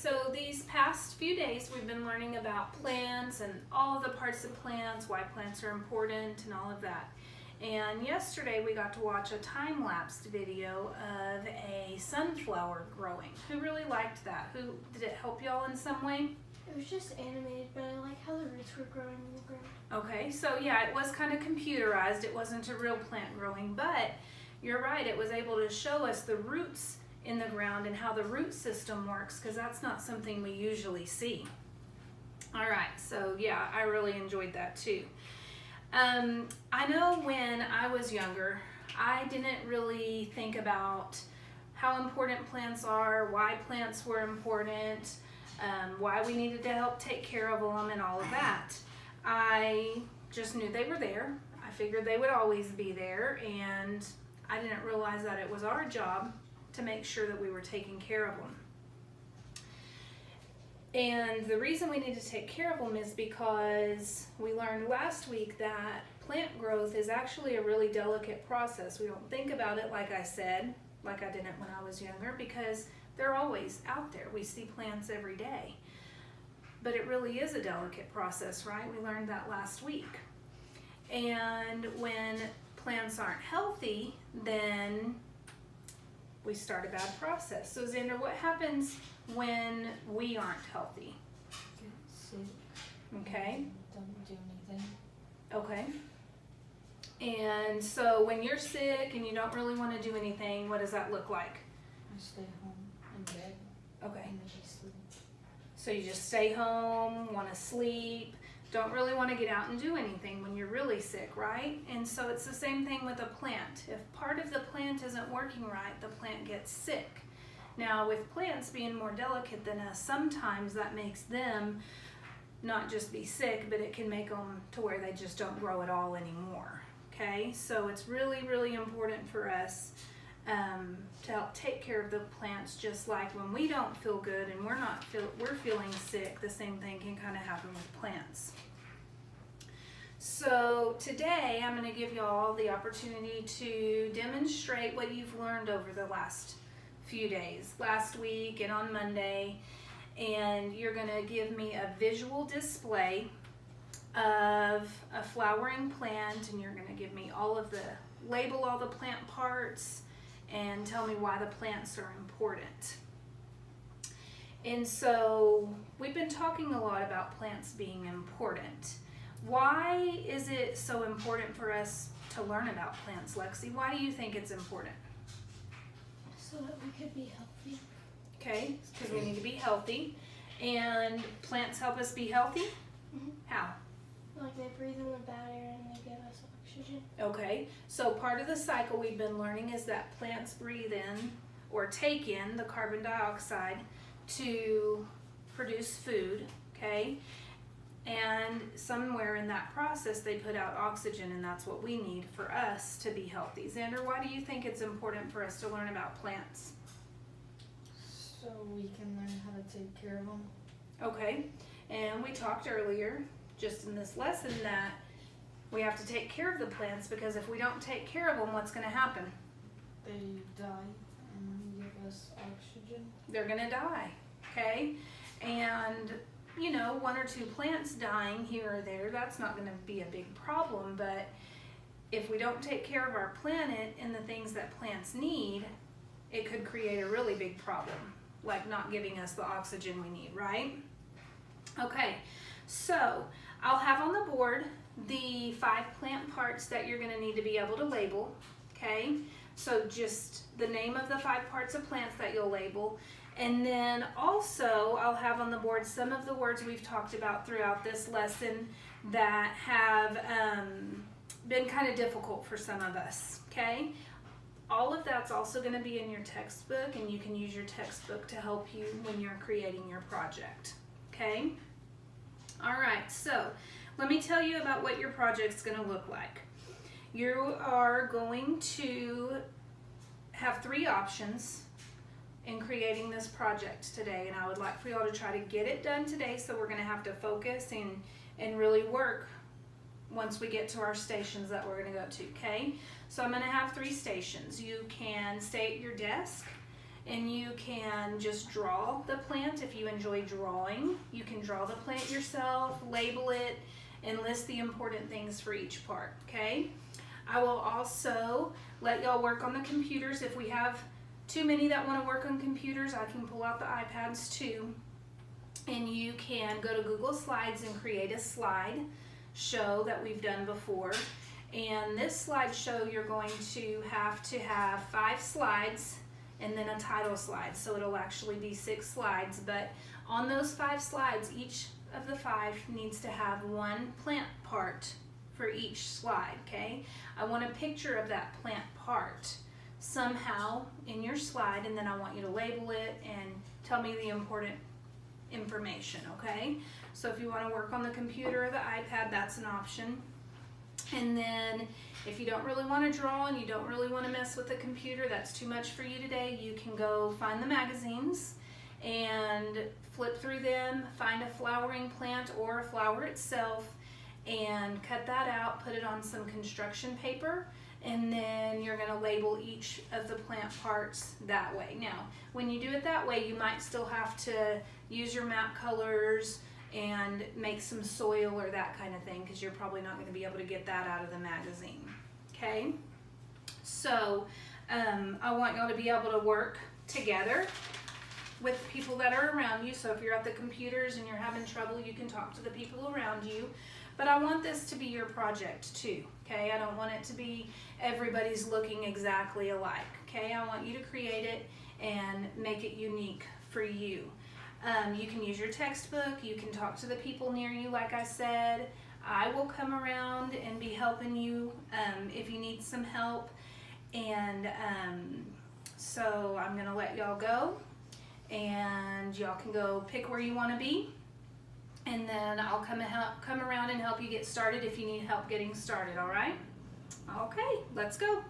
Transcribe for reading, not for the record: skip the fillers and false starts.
so these past few days we've been learning about plants and all of the parts of plants, why plants are important and all of that. And yesterday we got to watch a time-lapsed video of a sunflower growing. Who really liked that? Did it help y'all in some way? It was just animated, but I like how the roots were growing in the ground. Okay, so yeah, it was kind of computerized. It wasn't a real plant growing, but you're right, it was able to show us the roots in the ground and how the root system works, because that's not something we usually see. All right, so yeah, I really enjoyed that too. I know when I was younger, I didn't really think about how important plants are, why plants were important, why we needed to help take care of them and all of that. I just knew they were there. I figured they would always be there, and I didn't realize that it was our job to make sure that we were taking care of them. And the reason we need to take care of them is because we learned last week that plant growth is actually a really delicate process. We don't think about it, like I said, like I didn't when I was younger, because they're always out there. We see plants every day. But it really is a delicate process, right? We learned that last week. And when plants aren't healthy, then we start a bad process. So Xander, what happens when we aren't healthy? Get sick. Okay. Don't do anything. Okay. And so when you're sick and you don't really want to do anything, what does that look like? I stay home in bed Okay. and I just sleep. So you just stay home, want to sleep, don't really want to get out and do anything when you're really sick, right? And so it's the same thing with a plant. If part of the plant isn't working right, the plant gets sick. Now, with plants being more delicate than us, sometimes that makes them not just be sick, but it can make them to where they just don't grow at all anymore, okay? So it's really, really important for us to help take care of the plants, just like when we don't feel good and we're feeling sick, the same thing can kind of happen with plants. So today I'm going to give you all the opportunity to demonstrate what you've learned over the last few days, last week and on Monday, and you're going to give me a visual display of a flowering plant, and you're going to give me label all the plant parts and tell me why the plants are important. And so we've been talking a lot about plants being important. Why is it so important for us to learn about plants, Lexi? Why do you think it's important? So that we could be healthy. Okay, because we need to be healthy. And plants help us be healthy? Mm-hmm. How? Like they breathe in the bad air and they give us oxygen. Okay, so part of the cycle we've been learning is that plants breathe in or take in the carbon dioxide to produce food, okay? And somewhere in that process they put out oxygen, and that's what we need for us to be healthy. Xander, why do you think it's important for us to learn about plants? So we can learn how to take care of them. Okay, and we talked earlier, just in this lesson, that we have to take care of the plants, because if we don't take care of them, what's going to happen? They die and give us oxygen. They're going to die, okay? And, you know, one or two plants dying here or there, that's not going to be a big problem, but if we don't take care of our planet and the things that plants need, it could create a really big problem, like not giving us the oxygen we need, right? Okay, so I'll have on the board the 5 plant parts that you're going to need to be able to label, okay? So just the name of the 5 parts of plants that you'll label. And then also I'll have on the board some of the words we've talked about throughout this lesson that have been kind of difficult for some of us, okay? All of that's also going to be in your textbook, and you can use your textbook to help you when you're creating your project, okay? All right, so let me tell you about what your project's going to look like. You are going to have 3 options in creating this project today, and I would like for y'all to try to get it done today, so we're going to have to focus and really work once we get to our stations that we're going to go to, okay? So I'm going to have 3 stations. You can stay at your desk and you can just draw the plant if you enjoy drawing. You can draw the plant yourself, label it, and list the important things for each part, okay? I will also let y'all work on the computers. If we have too many that want to work on computers, I can pull out the iPads too. And you can go to Google Slides and create a slide show that we've done before. And this slideshow, you're going to have 5 slides and then a title slide. So it'll actually be 6 slides, but on those 5 slides, each of the 5 needs to have one plant part for each slide, okay? I want a picture of that plant part somehow in your slide, and then I want you to label it and tell me the important information, okay? So if you want to work on the computer or the iPad, that's an option. And then if you don't really want to draw and you don't really want to mess with the computer, that's too much for you today, you can go find the magazines and flip through them, find a flowering plant or a flower itself, and cut that out, put it on some construction paper, and then you're going to label each of the plant parts that way. Now, when you do it that way, you might still have to use your map colors and make some soil or that kind of thing, because you're probably not going to be able to get that out of the magazine. Okay? So, I want y'all to be able to work together with people that are around you. So if you're at the computers and you're having trouble, you can talk to the people around you. But I want this to be your project too, okay? I don't want it to be everybody's looking exactly alike, okay? I want you to create it and make it unique for you. You can use your textbook, you can talk to the people near you, like I said. I will come around and be helping you if you need some help. And so I'm gonna let y'all go, and y'all can go pick where you wanna be. And then I'll come around and help you get started if you need help getting started, all right? Okay, let's go.